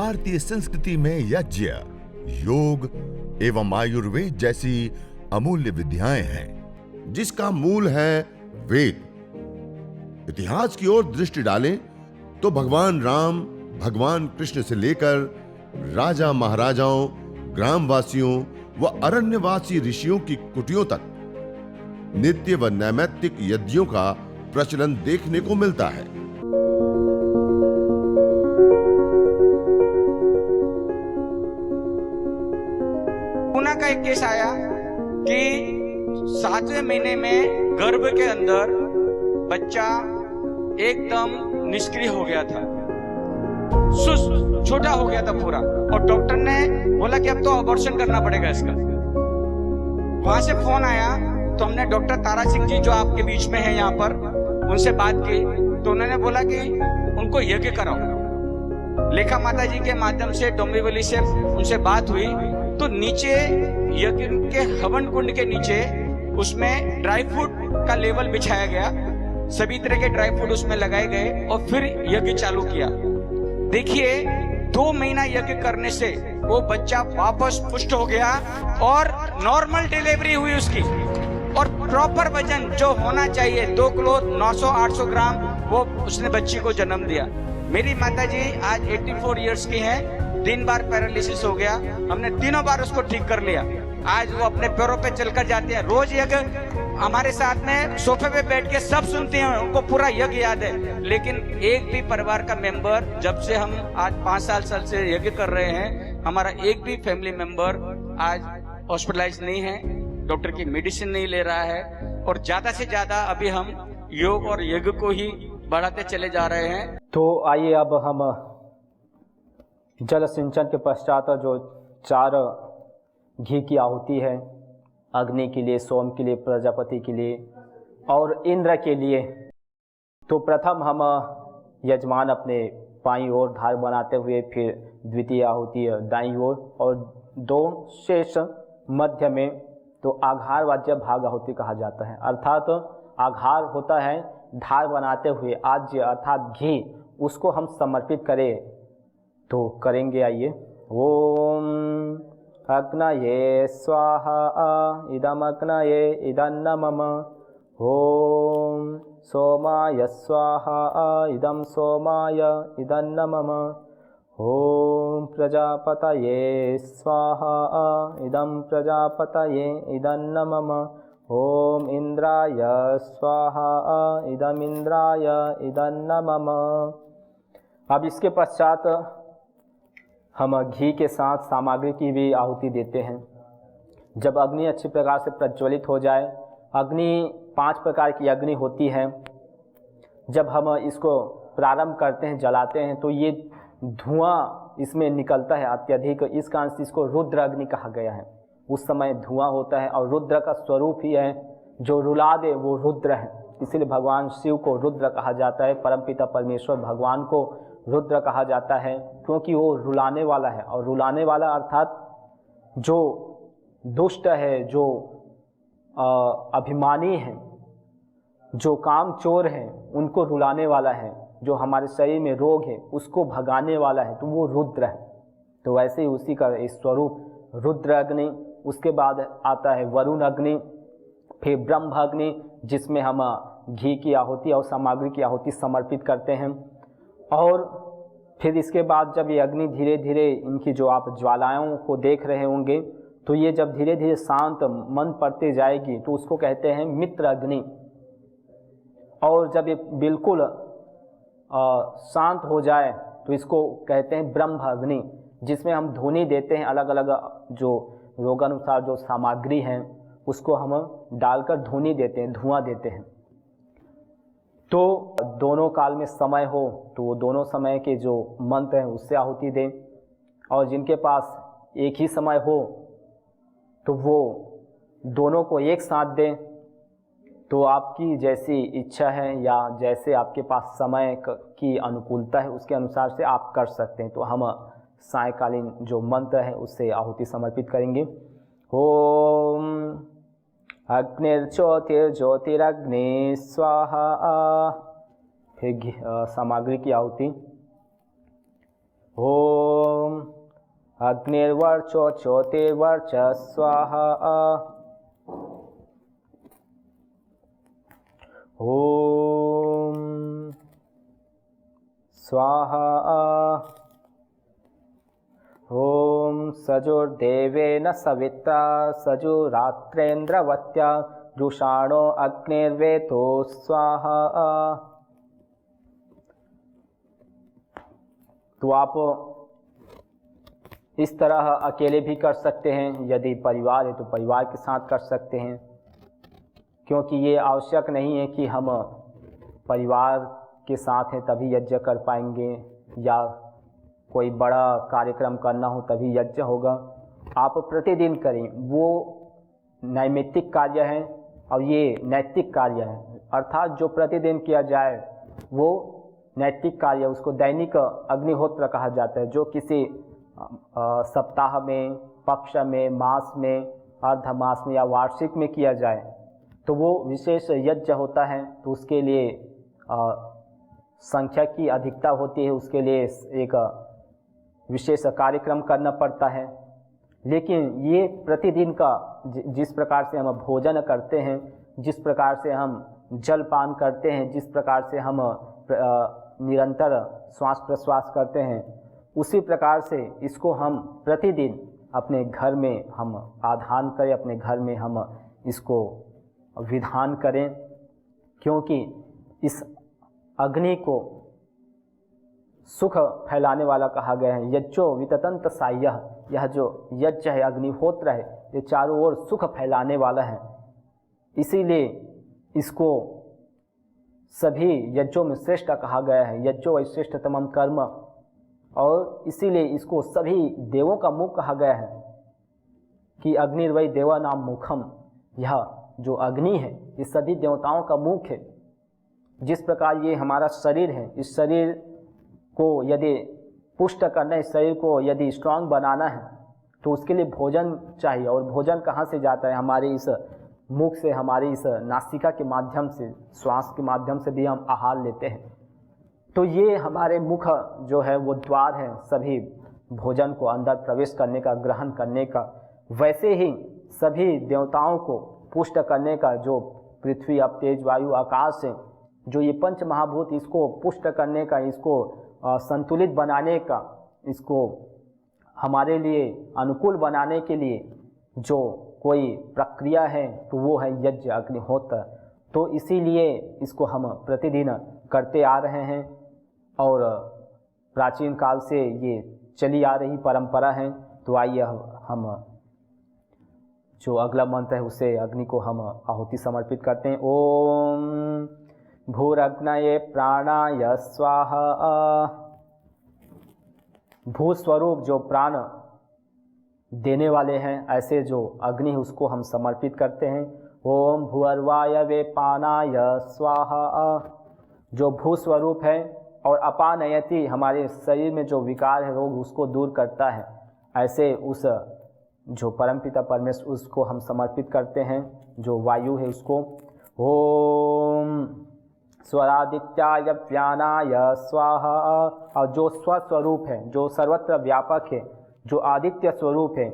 भारतीय संस्कृति में यज्ञ, योग एवं आयुर्वेद जैसी अमूल्य विद्याएं हैं, जिसका मूल है वेद। इतिहास की ओर दृष्टि डालें तो भगवान राम, भगवान कृष्ण से लेकर राजा महाराजाओं, ग्रामवासियों व अरण्यवासी ऋषियों की कुटियों तक नित्य व नैमित्तिक यज्ञों का प्रचलन देखने को मिलता है। पूना का एक केस आया कि 7वें महीने में गर्भ के अंदर बच्चा एकदम निष्क्रिय हो गया था, छोटा हो गया था पूरा, और डॉक्टर ने बोला कि अब तो अबॉर्शन करना पड़ेगा इसका। वहां से फोन आया तो हमने डॉक्टर तारा सिंह जी जो आपके बीच में है यहाँ पर, उनसे बात की तो उन्होंने बोला कि उनको यज्ञ कराओ। लेखा माता जी के माध्यम से, डोंबिवली से उनसे बात हुई तो नीचे यज्ञ के हवन कुंड के नीचे उसमें ड्राई फ्रूट का लेवल बिछाया गया, सभी तरह के ड्राई फ्रूट उसमें लगाए गए और फिर यज्ञ चालू किया। देखिए 2 महीना यज्ञ करने से वो बच्चा वापस पुष्ट हो गया और नॉर्मल डिलीवरी हुई उसकी, और प्रॉपर वजन जो होना चाहिए 2 किलो 900-800 ग्राम वो उसने बच्ची को जन्म दिया। मेरी माता जी आज 84 इयर्स की हैं, 3 बार पैरालिसिस हो गया, हमने 3 बार उसको ठीक कर लिया। आज वो अपने पैरों पे चलकर जाते हैं, रोज यज्ञ हमारे साथ में सोफे पे बैठ के सब सुनते हैं, उनको पूरा यज्ञ याद है। लेकिन एक भी परिवार का मेंबर, जब से हम आज 5 साल से यज्ञ कर रहे हैं, हमारा एक भी फैमिली मेंबर आज हॉस्पिटलाइज नहीं है, डॉक्टर की मेडिसिन नहीं ले रहा है, और ज्यादा से ज्यादा अभी हम योग और यज्ञ को ही बढ़ाते चले जा रहे हैं। तो आइए अब हम जल सिंचन के पश्चात जो 4 घी की आहुति है, अग्नि के लिए, सोम के लिए, प्रजापति के लिए और इंद्र के लिए, तो प्रथम हम यजमान अपने बाईं ओर धार बनाते हुए, फिर द्वितीय आहुति दाईं ओर और 2 शेष मध्य में, तो आघार वाद्य भाग आहुति कहा जाता है। अर्थात आघार होता है धार बनाते हुए आज्य अर्थात घी, उसको हम समर्पित करें तो करेंगे। आइए, ओम अग्नये स्वाहा इदमग्नये इदन्नमम, ओम सोमाय स्वाहा इदं सोमाय इदन्नमम, ओम प्रजापतये स्वाहा इदं प्रजापतये इदन्नमम, ओम इंद्राय स्वाहा इदं इंद्राय इदन्नमम। अब इसके पश्चात हम घी के साथ सामग्री की भी आहुति देते हैं। जब अग्नि अच्छी प्रकार से प्रज्वलित हो जाए, अग्नि 5 प्रकार की अग्नि होती है, जब हम इसको प्रारंभ करते हैं, जलाते हैं, तो ये धुआं इसमें निकलता है अत्यधिक, इस कारण से इसको रुद्र अग्नि कहा गया है। उस समय धुआं होता है और रुद्र का स्वरूप ही है, जो रुला दे वो रुद्र है, इसीलिए भगवान शिव को रुद्र कहा जाता है, परमपिता परमेश्वर भगवान को रुद्र कहा जाता है, क्योंकि वो रुलाने वाला है। और रुलाने वाला अर्थात जो दुष्ट है, जो अभिमानी है, जो काम चोर है, उनको रुलाने वाला है, जो हमारे शरीर में रोग है उसको भगाने वाला है, तो वो रुद्र है। तो वैसे ही उसी का स्वरूप रुद्र अग्नि। उसके बाद आता है वरुण अग्नि, फिर ब्रह्म अग्नि, जिसमें हम घी की आहुति और सामग्री की आहुति समर्पित करते हैं। और फिर इसके बाद जब ये अग्नि धीरे धीरे, इनकी जो आप ज्वालाओं को देख रहे होंगे, तो ये जब धीरे धीरे शांत मन पड़ते जाएगी तो उसको कहते हैं मित्र अग्नि। और जब ये बिल्कुल शांत हो जाए तो इसको कहते हैं ब्रह्म अग्नि, जिसमें हम धुनी देते हैं, अलग अलग जो रोगानुसार जो सामग्री हैं उसको हम डालकर धुनी देते हैं, धुआं देते हैं। तो दोनों काल में समय हो तो वो दोनों समय के जो मंत्र हैं उससे आहुति दें, और जिनके पास एक ही समय हो तो वो दोनों को एक साथ दें। तो आपकी जैसी इच्छा है या जैसे आपके पास समय की अनुकूलता है उसके अनुसार से आप कर सकते हैं। तो हम सायकालीन जो मंत्र है उससे आहुति समर्पित करेंगे। ओम अग्निर्ज्योतिर्ज्योतिरग्नि स्वाहा। फिर सामग्री की आहुति। ओम अग्निर्वर्चो ज्योतिर्वर्च स्वाहा। ओम स्वाहा। ओम सजुर्देवेन सविता सजुरात्रेन्द्रवत्या जुषाणो अग्निर्वेतो स्वाहा। तो आप इस तरह अकेले भी कर सकते हैं, यदि परिवार है तो परिवार के साथ कर सकते हैं, क्योंकि ये आवश्यक नहीं है कि हम परिवार के साथ हैं तभी यज्ञ कर पाएंगे या कोई बड़ा कार्यक्रम करना हो तभी यज्ञ होगा। आप प्रतिदिन करें, वो नैमित्तिक कार्य है और ये नैतिक कार्य है, अर्थात जो प्रतिदिन किया जाए वो नैतिक कार्य, उसको दैनिक अग्निहोत्र कहा जाता है। जो किसी सप्ताह में, पक्ष में, मास में, अर्धमास में या वार्षिक में किया जाए तो वो विशेष यज्ञ होता है। तो उसके लिए संख्या की अधिकता होती है, उसके लिए एक विशेष कार्यक्रम करना पड़ता है। लेकिन ये प्रतिदिन का जिस प्रकार से हम भोजन करते हैं, जिस प्रकार से हम जलपान करते हैं, जिस प्रकार से हम निरंतर श्वास प्रश्वास करते हैं, उसी प्रकार से इसको हम प्रतिदिन अपने घर में हम आधान करें, अपने घर में हम इसको विधान करें, क्योंकि इस अग्नि को सुख फैलाने वाला कहा गया है। यज्ञो विततंत साह्यः, यह जो यज्ञ है, अग्निहोत्र है, ये चारों ओर सुख फैलाने वाला है। इसीलिए इसको सभी यज्ञों में श्रेष्ठ कहा गया है, यज्ञो वैश्रेष्ठतमं कर्म, और इसीलिए इसको सभी देवों का मुख कहा गया है कि अग्निर्वै देवानां मुखम। यह जो अग्नि है ये सभी देवताओं का मुख है। जिस प्रकार ये हमारा शरीर है, इस शरीर को यदि पुष्ट करना है, इस शरीर को यदि स्ट्रांग बनाना है तो उसके लिए भोजन चाहिए। और भोजन कहाँ से जाता है? हमारे इस मुख से, हमारी इस नासिका के माध्यम से, श्वास के माध्यम से भी हम आहार लेते हैं। तो ये हमारे मुख जो है वो द्वार है सभी भोजन को अंदर प्रवेश करने का, ग्रहण करने का। वैसे ही सभी देवताओं को पुष्ट करने का, जो पृथ्वी, अब तेज, वायु, आकाश है, जो ये पंच महाभूत, इसको पुष्ट करने का, इसको संतुलित बनाने का, इसको हमारे लिए अनुकूल बनाने के लिए जो कोई प्रक्रिया है तो वो है यज्ञ, अग्निहोत्र। तो इसीलिए इसको हम प्रतिदिन करते आ रहे हैं और प्राचीन काल से ये चली आ रही परंपरा है। तो आइए हम जो अगला मंत्र है उसे अग्नि को हम आहुति समर्पित करते हैं। ओम भूरग्नये प्राणाय स्वाहा। भूस्वरूप जो प्राण देने वाले हैं, ऐसे जो अग्नि है उसको हम समर्पित करते हैं। ओम भूर्वायवे पानाय स्वाहा। जो भूस्वरूप है और अपानयति, हमारे शरीर में जो विकार है, रोग, उसको दूर करता है, ऐसे उस जो परमपिता परमेश्वर उसको हम समर्पित करते हैं। जो वायु है उसको ओम स्वरादित्याय व्यानाय स्वाहा। और जो स्वस्वरूप है, जो सर्वत्र व्यापक है, जो आदित्य स्वरूप है,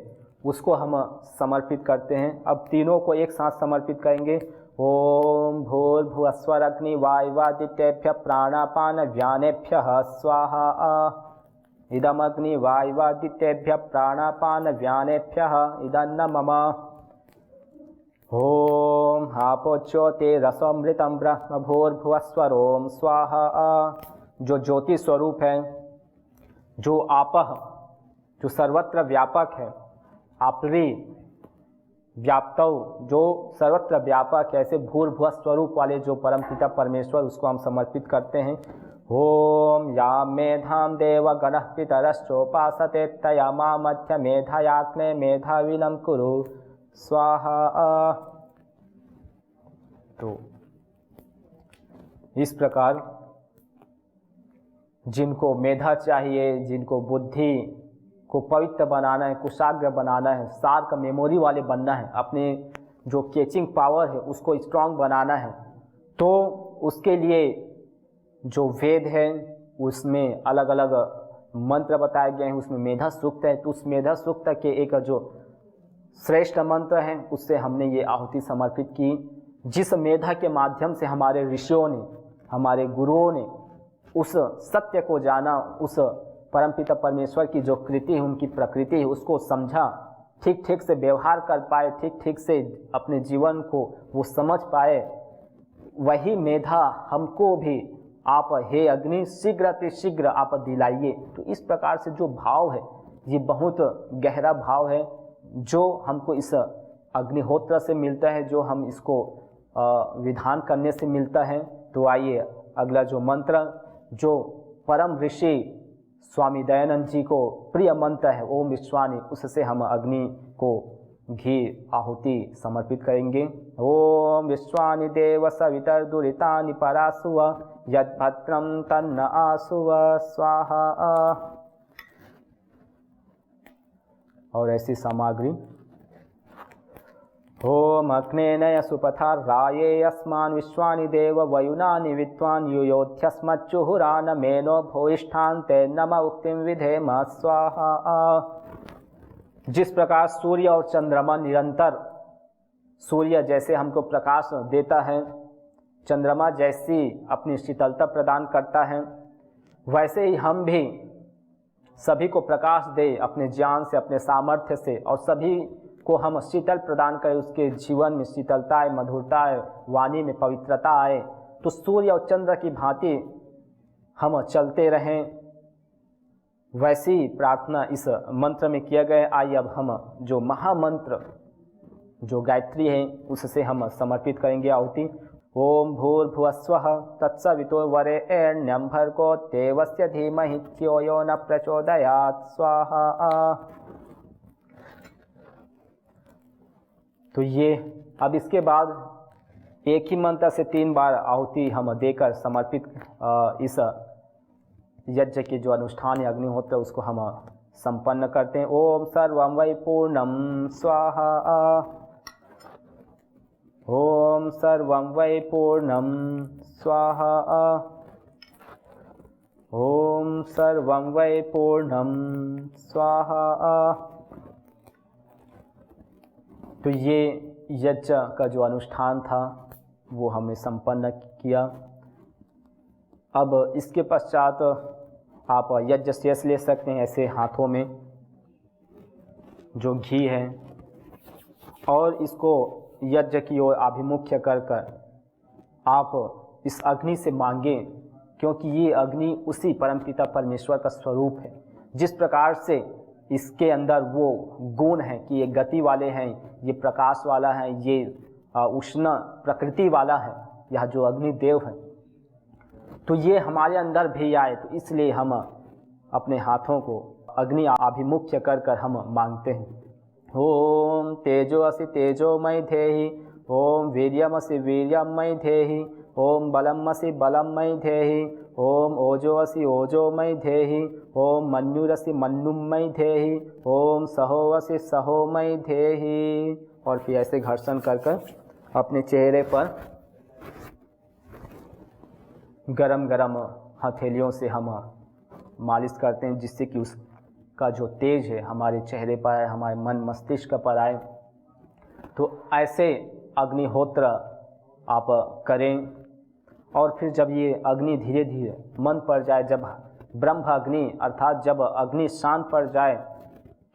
उसको हम समर्पित करते हैं। अब तीनों को एक साथ समर्पित करेंगे। ओम भूर्भुवस्वरग्नि वायवादित्येभ्यः प्राणापान व्यानेभ्यः स्वाहा। इदमग्नि वायवादित्येभ्यः प्राणापान व्यानेभ्यः इदन्न मम। ओम आपो ज्योतिरसोमृतं ब्रह्म भूर्भुवस्वरोम स्वाहा। जो ज्योति स्वरूप है, जो आपः, जो सर्वत्र व्यापक है, आपरी व्याप्तौ, जो सर्वत्र व्यापक है, ऐसे भूर्भुव स्वरूप वाले जो परमपिता परमेश्वर, उसको हम समर्पित करते हैं। ओम या मेधाम देव गणः पितरश्चोपासते तया मा मध्य मेधायाग्ने मेधाविनं कुरु स्वाहा। तो इस प्रकार जिनको मेधा चाहिए, जिनको बुद्धि को पवित्र बनाना है, कुशाग्र बनाना है, सार का मेमोरी वाले बनना है, अपने जो कैचिंग पावर है उसको स्ट्रांग बनाना है, तो उसके लिए जो वेद है उसमें अलग अलग मंत्र बताए गए हैं उसमें मेधा सूक्त है, तो उस मेधा सूक्त के एक जो श्रेष्ठ मंत्र है उससे हमने ये आहुति समर्पित की, जिस मेधा के माध्यम से हमारे ऋषियों ने, हमारे गुरुओं ने उस सत्य को जाना, उस परमपिता परमेश्वर की जो कृति है, उनकी प्रकृति है, उसको समझा, ठीक ठीक से व्यवहार कर पाए, ठीक ठीक से अपने जीवन को वो समझ पाए, वही मेधा हमको भी आप हे अग्नि शीघ्र अतिशीघ्र आप दिलाइए। तो इस प्रकार से जो भाव है ये बहुत गहरा भाव है जो हमको इस अग्निहोत्र से मिलता है, जो हम इसको विधान करने से मिलता है। तो आइए अगला जो मंत्र जो परम ऋषि स्वामी दयानंद जी को प्रिय मंत्र है ओम विश्वानि, उससे हम अग्नि को घी आहुति समर्पित करेंगे। ओम विश्वानि देव सवितर दुरितानि परासुव यद भद्रम तन्न आसुव स्वाहा। और ऐसी सामग्री ओम अग्नेनय सुपथाराये अस्मान् विश्वानि देव वयुनानि विद्वान् युयोध्यस्मच्चुहुरान मेनो भूयिष्ठान्ते नम उक्तिं विधेम स्वाहा। जिस प्रकार सूर्य और चंद्रमा निरंतर, सूर्य जैसे हमको प्रकाश देता है, चंद्रमा जैसी अपनी शीतलता प्रदान करता है, वैसे ही हम भी सभी को प्रकाश दे अपने ज्ञान से, अपने सामर्थ्य से, और सभी को हम शीतल प्रदान करें, उसके जीवन में शीतलता आए, मधुरता आए, वाणी में पवित्रता आए। तो सूर्य और चंद्र की भांति हम चलते रहें, वैसी प्रार्थना इस मंत्र में किया गया। आइए अब हम जो महामंत्र जो गायत्री है उससे हम समर्पित करेंगे आहुति। ओम भूर्भुवस्वः तत्सवितुर्वरेण्यं भर्गो देवस्य धीमहि धियो यो न प्रचोदयात् स्वाहा। तो ये अब इसके बाद एक ही मंत्र से 3 बार आहुति हम देकर समर्पित इस यज्ञ के जो अनुष्ठान है अग्निहोत्र उसको हम संपन्न करते हैं। ओम सर्वं वै पूर्णं स्वाहा। ओम सर्वं वै पूर्णं स्वाहा। ओम सर्वं वै पूर्णं स्वाहा। तो ये यज्ञ का जो अनुष्ठान था वो हमने संपन्न किया। अब इसके पश्चात आप यज्ञ शेष ले सकते हैं, ऐसे हाथों में जो घी है, और इसको यज्ञ की ओर अभिमुख्य कर आप इस अग्नि से मांगें, क्योंकि ये अग्नि उसी परमपिता परमेश्वर का स्वरूप है। जिस प्रकार से इसके अंदर वो गुण है कि ये गति वाले हैं, ये प्रकाश वाला है, ये उष्ण प्रकृति वाला है, यह जो अग्निदेव है, तो ये हमारे अंदर भी आए। तो इसलिए हम अपने हाथों को अग्नि अभिमुख्य कर हम मांगते हैं। ओम तेजोऽसि तेजोमयि धेहि, ओम वीर्यमसि वीर्यमयि धेहि, ओम बलमसि बलमयि धेहि, ओम ओजोऽसि ओजोमयि धेहि, ओम मन्युरसि मन्युमयि धेहि, ओम सहोऽसि सहोमयि धेहि। और फिर ऐसे घर्षण कर अपने चेहरे पर गरम गरम हथेलियों से हम मालिश करते हैं, जिससे कि उसका जो तेज है हमारे चेहरे पर आए, हमारे मन मस्तिष्क पर आए। तो ऐसे अग्निहोत्र आप करें। और फिर जब ये अग्नि धीरे धीरे मंद पड़ जाए, जब ब्रह्म अग्नि अर्थात जब अग्नि शांत पड़ जाए,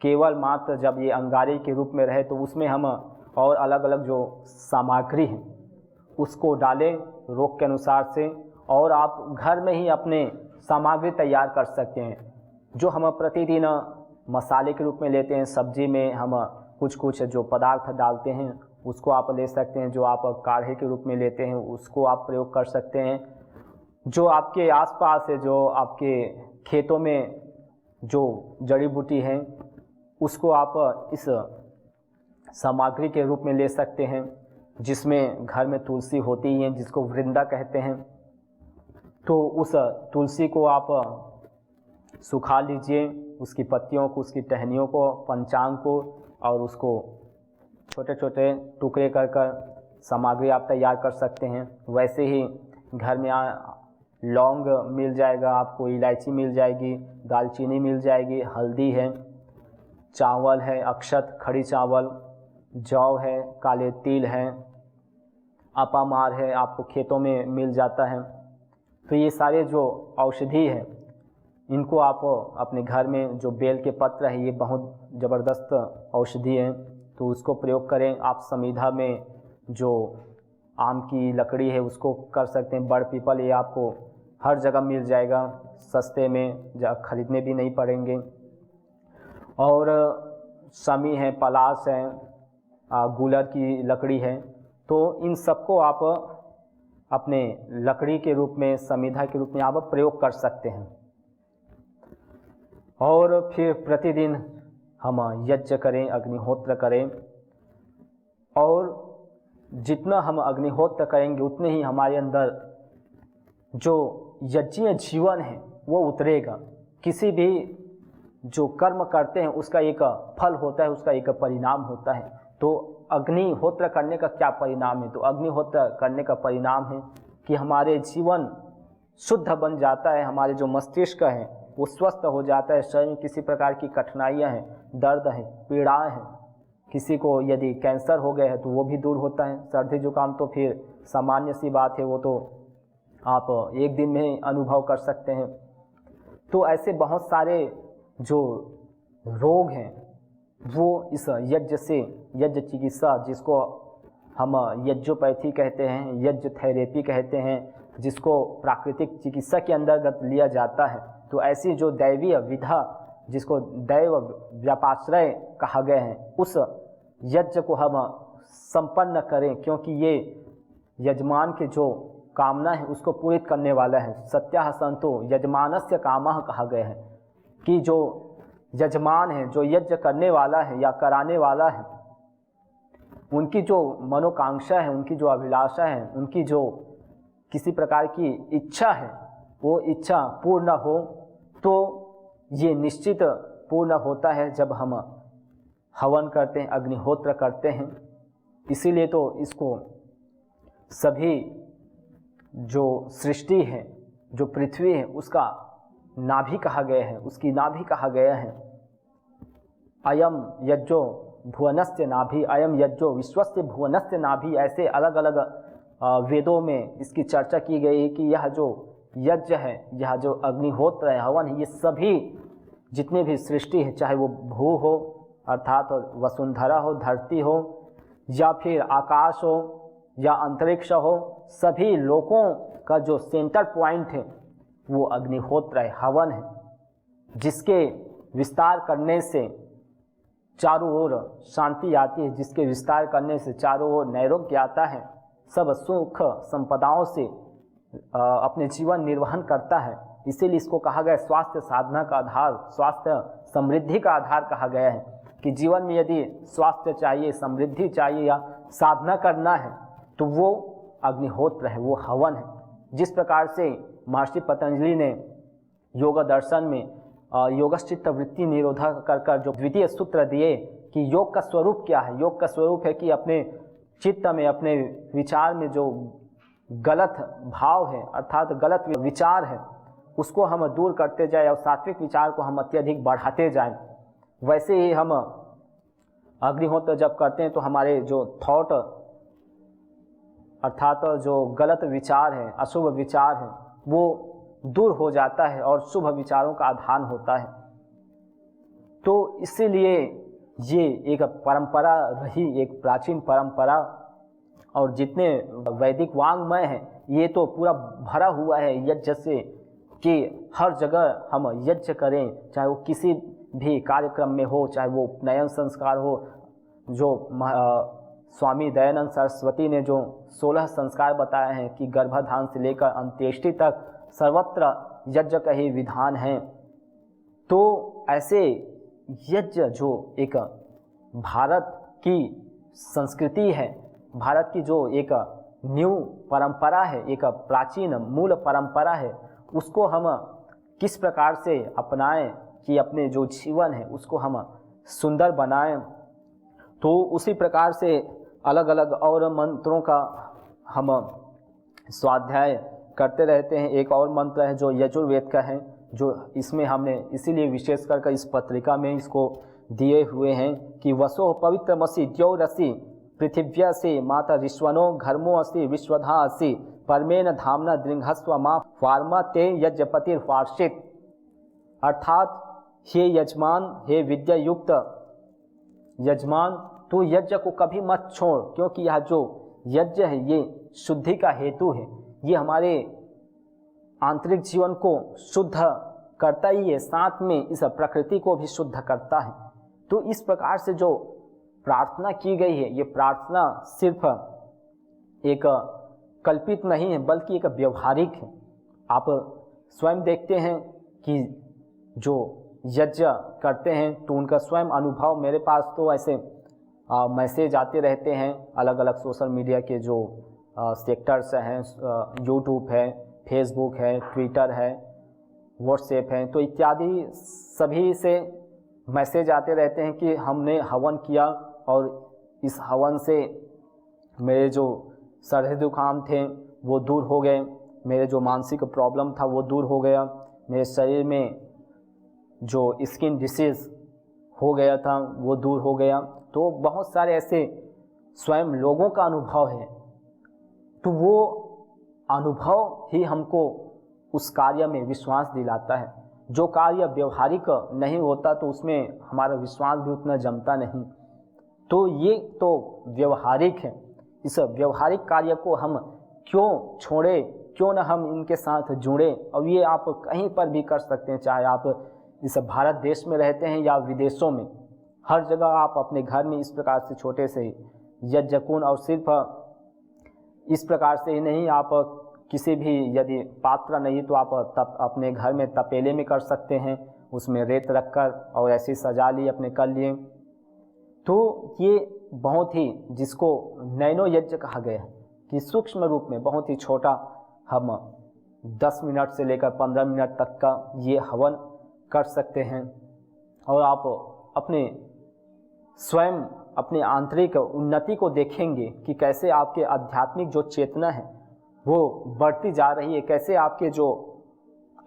केवल मात्र जब ये अंगारे के रूप में रहे, तो उसमें हम और अलग अलग जो सामग्री है उसको डालें रोग के अनुसार से। और आप घर में ही अपने सामग्री तैयार कर सकते हैं, जो हम प्रतिदिन मसाले के रूप में लेते हैं। सब्जी में हम कुछ कुछ जो पदार्थ डालते हैं उसको आप ले सकते हैं, जो आप काढ़े के रूप में लेते हैं उसको आप प्रयोग कर सकते हैं। जो आपके आसपास है, जो आपके खेतों में जो जड़ी बूटी है, उसको आप इस सामग्री के रूप में ले सकते हैं, जिसमें घर में तुलसी होती ही है, जिसको वृंदा कहते हैं। तो उस तुलसी को आप सुखा लीजिए, उसकी पत्तियों को, उसकी टहनियों को, पंचांग को, और उसको छोटे छोटे टुकड़े कर सामग्री आप तैयार कर सकते हैं। वैसे ही घर में लौंग मिल जाएगा आपको, इलायची मिल जाएगी, दालचीनी मिल जाएगी, हल्दी है, चावल है, अक्षत खड़ी चावल, जौ है, काले तिल है, अपामार है, आपको खेतों में मिल जाता है। तो ये सारे जो औषधि है इनको आप अपने घर में, जो बेल के पत्र है ये बहुत ज़बरदस्त औषधि है, तो उसको प्रयोग करें। आप समीधा में जो आम की लकड़ी है उसको कर सकते हैं, बड़ पीपल ये आपको हर जगह मिल जाएगा सस्ते में, खरीदने भी नहीं पड़ेंगे। और शमी है, पलाश है, गूलर की लकड़ी है, तो इन सबको आप अपने लकड़ी के रूप में, समीधा के रूप में आप प्रयोग कर सकते हैं। और फिर प्रतिदिन हम यज्ञ करें, अग्निहोत्र करें, और जितना हम अग्निहोत्र करेंगे उतने ही हमारे अंदर जो यज्ञीय जीवन है वो उतरेगा। किसी भी जो कर्म करते हैं उसका एक फल होता है, उसका एक परिणाम होता है। तो अग्निहोत्र करने का क्या परिणाम है? तो अग्निहोत्र करने का परिणाम है कि हमारे जीवन शुद्ध बन जाता है, हमारे जो मस्तिष्क है वो स्वस्थ हो जाता है, शरीर में किसी प्रकार की कठिनाइयाँ हैं, दर्द है, पीड़ाएँ हैं, किसी को यदि कैंसर हो गया है तो वो भी दूर होता है। सर्दी जुकाम तो फिर सामान्य सी बात है, वो तो आप एक दिन में ही अनुभव कर सकते हैं। तो ऐसे बहुत सारे जो रोग हैं वो इस यज्ञ से, यज्ञ चिकित्सा जिसको हम यज्ञोपैथी कहते हैं, यज्ञ थेरेपी कहते हैं, जिसको प्राकृतिक चिकित्सा के अंतर्गत लिया जाता है, तो ऐसी जो दैवीय विधा जिसको दैव व्यापाश्रय कहा गया है, उस यज्ञ को हम संपन्न करें, क्योंकि ये यजमान के जो कामना है उसको पूरित करने वाला है। सत्याः संतो यजमानस्य कामः कहा गया है कि जो यजमान है, जो यज्ञ करने वाला है या कराने वाला है, उनकी जो मनोकांक्षा है, उनकी जो अभिलाषा है, उनकी जो किसी प्रकार की इच्छा है, वो इच्छा पूर्ण हो। तो ये निश्चित पूर्ण होता है जब हम हवन करते हैं, अग्निहोत्र करते हैं। इसीलिए तो इसको सभी जो सृष्टि है, जो पृथ्वी है, उसका नाभि कहा गया है, उसकी नाभि कहा गया है। अयम यज्ञो भुवनस्य नाभि, अयम यज्ञो विश्वस्य भुवनस्य नाभि, ऐसे अलग अलग वेदों में इसकी चर्चा की गई है कि यह जो यज्ञ है, यह जो अग्निहोत्र है, हवन है, ये सभी जितने भी सृष्टि है, चाहे वो भू हो अर्थात वसुंधरा हो, धरती हो, या फिर आकाश हो या अंतरिक्ष हो, सभी लोगों का जो सेंटर पॉइंट है वो अग्निहोत्र है, हवन है, जिसके विस्तार करने से चारों ओर शांति आती है, जिसके विस्तार करने से चारों ओर नैरोग्य आता है, सब सुख संपदाओं से अपने जीवन निर्वहन करता है। इसीलिए इसको कहा गया स्वास्थ्य साधना का आधार, स्वास्थ्य समृद्धि का आधार कहा गया है कि जीवन में यदि स्वास्थ्य चाहिए, समृद्धि चाहिए या साधना करना है तो वो अग्निहोत्र है, वो हवन है। जिस प्रकार से महर्षि पतंजलि ने योग दर्शन में योगश्चित्त वृत्ति निरोधा कर जो द्वितीय सूत्र दिए कि योग का स्वरूप क्या है। योग का स्वरूप है कि अपने चित्त में, अपने विचार में जो गलत भाव है अर्थात गलत विचार है उसको हम दूर करते जाए और सात्विक विचार को हम अत्यधिक बढ़ाते जाएं। वैसे ही हम अग्निहोत्र जब करते हैं तो हमारे जो थॉट अर्थात जो गलत विचार है, अशुभ विचार है, वो दूर हो जाता है और शुभ विचारों का आधान होता है। तो इसीलिए ये एक परंपरा रही, एक प्राचीन परंपरा, और जितने वैदिक वांग्मय हैं ये तो पूरा भरा हुआ है यज्ञ से कि हर जगह हम यज्ञ करें, चाहे वो किसी भी कार्यक्रम में हो, चाहे वो उपनयन संस्कार हो। जो स्वामी दयानंद सरस्वती ने जो 16 संस्कार बताए हैं कि गर्भाधान से लेकर अंत्येष्टि तक सर्वत्र यज्ञ का ही विधान है। तो ऐसे यज्ञ जो एक भारत की संस्कृति है, भारत की जो एक न्यू परंपरा है, एक प्राचीन मूल परंपरा है, उसको हम किस प्रकार से अपनाएं कि अपने जो जीवन है उसको हम सुंदर बनाएं। तो उसी प्रकार से अलग अलग और मंत्रों का हम स्वाध्याय करते रहते हैं। एक और मंत्र है जो यजुर्वेद का है, जो इसमें हमने इसीलिए विशेष कर इस पत्रिका में इसको दिए हुए हैं कि वसो पवित्रमसि द्यौरसि पृथिव्या से माता विश्वनो घर्मो असि विश्वधा असि परमेन धामना दृंघस्व माँ फार्मा ते यज्ञपतिर वार्षित। अर्थात हे यजमान, हे विद्या युक्त यजमान, तू यज्ञ को कभी मत छोड़, क्योंकि यह जो यज्ञ है ये शुद्धि का हेतु है। ये हमारे आंतरिक जीवन को शुद्ध करता ही है, साथ में इस प्रकृति को भी शुद्ध करता है। तो इस प्रकार से जो प्रार्थना की गई है, ये प्रार्थना सिर्फ एक कल्पित नहीं है बल्कि एक व्यवहारिक है। आप स्वयं देखते हैं कि जो यज्ञ करते हैं तो उनका स्वयं अनुभव, मेरे पास तो ऐसे मैसेज आते रहते हैं अलग अलग सोशल मीडिया के जो सेक्टर्स हैं, यूट्यूब है, फेसबुक है, ट्विटर है, व्हाट्सएप है, तो इत्यादि सभी से मैसेज आते रहते हैं कि हमने हवन किया और इस हवन से मेरे जो सर्दी जुकाम थे वो दूर हो गए, मेरे जो मानसिक प्रॉब्लम था वो दूर हो गया, मेरे शरीर में जो स्किन डिसीज़ हो गया था वो दूर हो गया। तो बहुत सारे ऐसे स्वयं लोगों का अनुभव है। तो वो अनुभव ही हमको उस कार्य में विश्वास दिलाता है। जो कार्य व्यवहारिक नहीं होता तो उसमें हमारा विश्वास भी उतना जमता नहीं। तो ये तो व्यवहारिक है। इस व्यवहारिक कार्य को हम क्यों छोड़े, क्यों न हम इनके साथ जुड़े। और ये आप कहीं पर भी कर सकते हैं, चाहे आप इस भारत देश में रहते हैं या विदेशों में, हर जगह आप अपने घर में इस प्रकार से छोटे से यज्ञ कुंड, और सिर्फ इस प्रकार से ही नहीं, आप किसी भी यदि पात्र नहीं तो आप अपने घर में तपेले में कर सकते हैं, उसमें रेत रखकर और ऐसे सजा लिए, अपने कर लिए। तो ये बहुत ही, जिसको नैनो यज्ञ कहा गया है, कि सूक्ष्म रूप में बहुत ही छोटा हम 10 मिनट से लेकर 15 मिनट तक का ये हवन कर सकते हैं। और आप अपने स्वयं अपने आंतरिक उन्नति को देखेंगे कि कैसे आपके आध्यात्मिक जो चेतना है वो बढ़ती जा रही है, कैसे आपके जो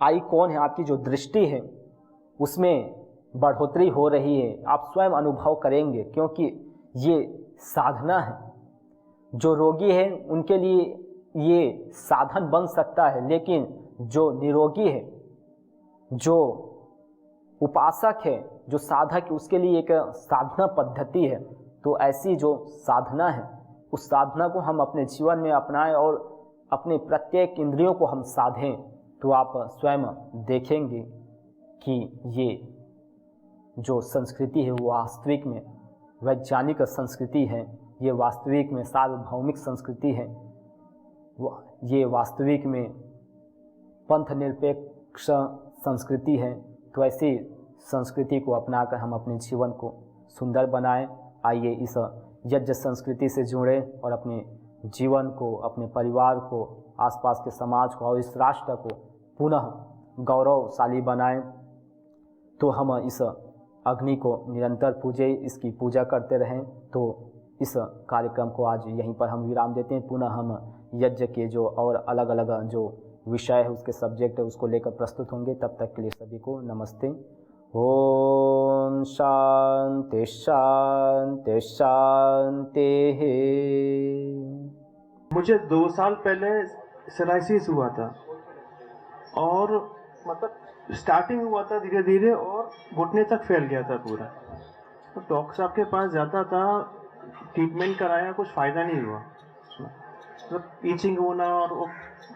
आइकॉन है, आपकी जो दृष्टि है उसमें बढ़ोतरी हो रही है। आप स्वयं अनुभव करेंगे, क्योंकि ये साधना है। जो रोगी है उनके लिए ये साधन बन सकता है, लेकिन जो निरोगी है, जो उपासक है, जो साधक है, उसके लिए एक साधना पद्धति है। तो ऐसी जो साधना है, उस साधना को हम अपने जीवन में अपनाएं और अपने प्रत्येक इंद्रियों को हम साधें, तो आप स्वयं देखेंगे कि ये जो संस्कृति है वो वास्तविक में वैज्ञानिक संस्कृति है, ये वास्तविक में सार्वभौमिक संस्कृति है, ये वास्तविक में पंथ निरपेक्ष संस्कृति है। तो ऐसी संस्कृति को अपनाकर हम अपने जीवन को सुंदर बनाएं। आइए इस यज्ञ संस्कृति से जुड़ें और अपने जीवन को, अपने परिवार को, आसपास के समाज को और इस राष्ट्र को पुनः गौरवशाली बनाएं। तो हम इस अग्नि को निरंतर पूजें, इसकी पूजा करते रहें। तो इस कार्यक्रम को आज यहीं पर हम विराम देते हैं। पुनः हम यज्ञ के जो और अलग अलग जो विषय है, उसके सब्जेक्ट है, उसको लेकर प्रस्तुत होंगे। तब तक के लिए सभी को नमस्ते। ओम शांति शांति शांति। मुझे 2 साल पहले सोराइसिस हुआ था और मतलब स्टार्टिंग हुआ था धीरे धीरे और घुटने तक फैल गया था पूरा। तो डॉक्टर साहब के पास जाता था, ट्रीटमेंट कराया, कुछ फ़ायदा नहीं हुआ। मतलब ईचिंग होना और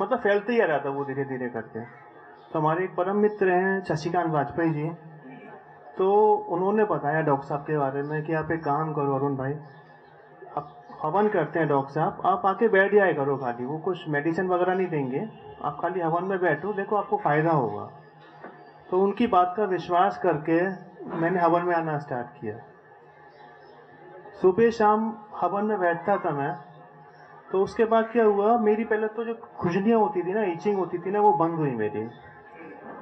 मतलब फैलते ही रहा था वो धीरे धीरे करके। तो हमारे एक परम मित्र हैं शशिकांत वाजपेयी जी, तो उन्होंने बताया डॉक्टर साहब के बारे में कि आप एक काम करो अरुण भाई, आप हवन करते हैं डॉक्टर साहब, आप आके बैठ जाया करो खाली, वो कुछ मेडिसिन वगैरह नहीं देंगे, आप खाली हवन में बैठो, देखो आपको फ़ायदा होगा। तो उनकी बात का विश्वास करके मैंने हवन में आना स्टार्ट किया। सुबह शाम हवन में बैठता था मैं। तो उसके बाद क्या हुआ, मेरी पहले तो जो खुजलियाँ होती थी ना, ईचिंग होती थी ना, वो बंद हुई मेरी।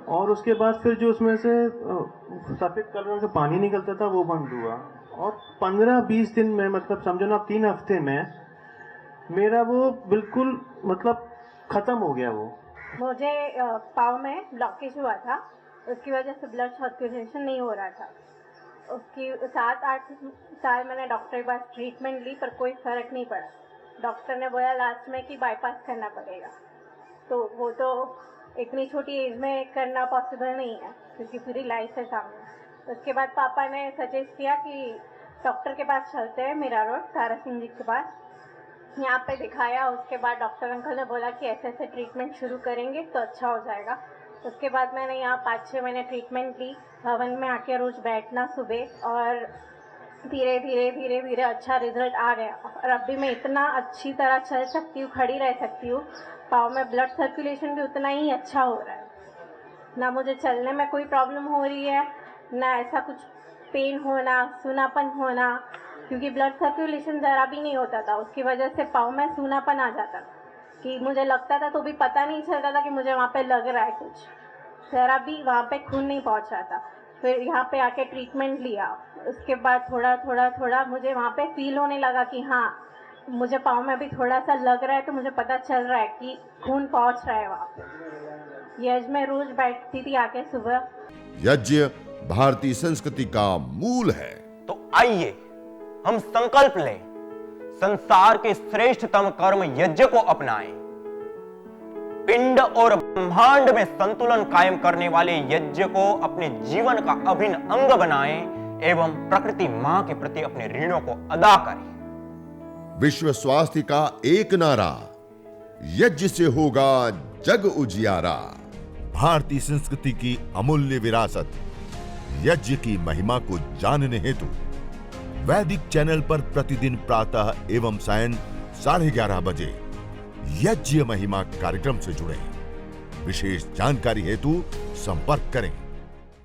और उसके बाद फिर जो उसमें से सफ़ेद कलर का पानी निकलता था वो बंद हुआ। और 15-20 दिन में, मतलब समझो ना 3 हफ्ते में मेरा वो बिल्कुल मतलब ख़त्म हो गया वो। मुझे पाँव में ब्लॉकेज हुआ था, उसकी वजह से ब्लड सर्कुलेशन नहीं हो रहा था। उसकी 7-8 साल मैंने डॉक्टर के पास ट्रीटमेंट ली पर कोई फ़र्क नहीं पड़ा। डॉक्टर ने बोला लास्ट में कि बाईपास करना पड़ेगा, तो वो तो इतनी छोटी एज में करना पॉसिबल नहीं है क्योंकि पूरी लाइफ है सामने। उसके बाद पापा ने सजेस्ट किया कि डॉक्टर के पास चलते हैं, मीरा रोड तारा सिंह जी के पास। यहाँ पे दिखाया, उसके बाद डॉक्टर अंकल ने बोला कि ऐसे ऐसे ट्रीटमेंट शुरू करेंगे तो अच्छा हो जाएगा। उसके बाद मैंने यहाँ 5-6 महीने ट्रीटमेंट ली, भवन में आके रोज़ बैठना सुबह, और धीरे धीरे अच्छा रिजल्ट आ गया। और अभी मैं इतना अच्छी तरह चल सकती हूँ, खड़ी रह सकती हूँ, पाँव में ब्लड सर्कुलेशन भी उतना ही अच्छा हो रहा है, ना मुझे चलने में कोई प्रॉब्लम हो रही है, ना ऐसा कुछ पेन होना, सूनापन होना, क्योंकि ब्लड सर्कुलेशन ज़रा भी नहीं होता था। उसकी वजह से पाँव में सूनापन आ जाता था कि मुझे लगता था तो भी पता नहीं चलता था कि मुझे वहाँ पे लग रहा है कुछ, ज़रा भी वहाँ पे खून नहीं पहुँच रहा था। फिर यहाँ पे आके ट्रीटमेंट लिया, उसके बाद थोड़ा मुझे वहाँ पे फील होने लगा कि हाँ मुझे पाँव में भी थोड़ा सा लग रहा है, तो मुझे पता चल रहा है कि खून पहुँच रहा है वहाँ पे। यज्ञ में रोज बैठती थी आके सुबह। यज्ञ भारतीय संस्कृति का मूल है। तो आइए हम संकल्प लें, संसार के श्रेष्ठतम कर्म यज्ञ को अपनाएं, पिंड और ब्रह्मांड में संतुलन कायम करने वाले यज्ञ को अपने जीवन का अभिन्न अंग बनाएं एवं प्रकृति मां के प्रति अपने ऋणों को अदा करें। विश्व स्वास्थ्य का एक नारा, यज्ञ से होगा जग उजियारा। भारतीय संस्कृति की अमूल्य विरासत यज्ञ की महिमा को जानने हेतु वैदिक चैनल पर प्रतिदिन प्रातः एवं सायं 11:30 बजे यज्ञ महिमा कार्यक्रम से जुड़ें। विशेष जानकारी हेतु संपर्क करें।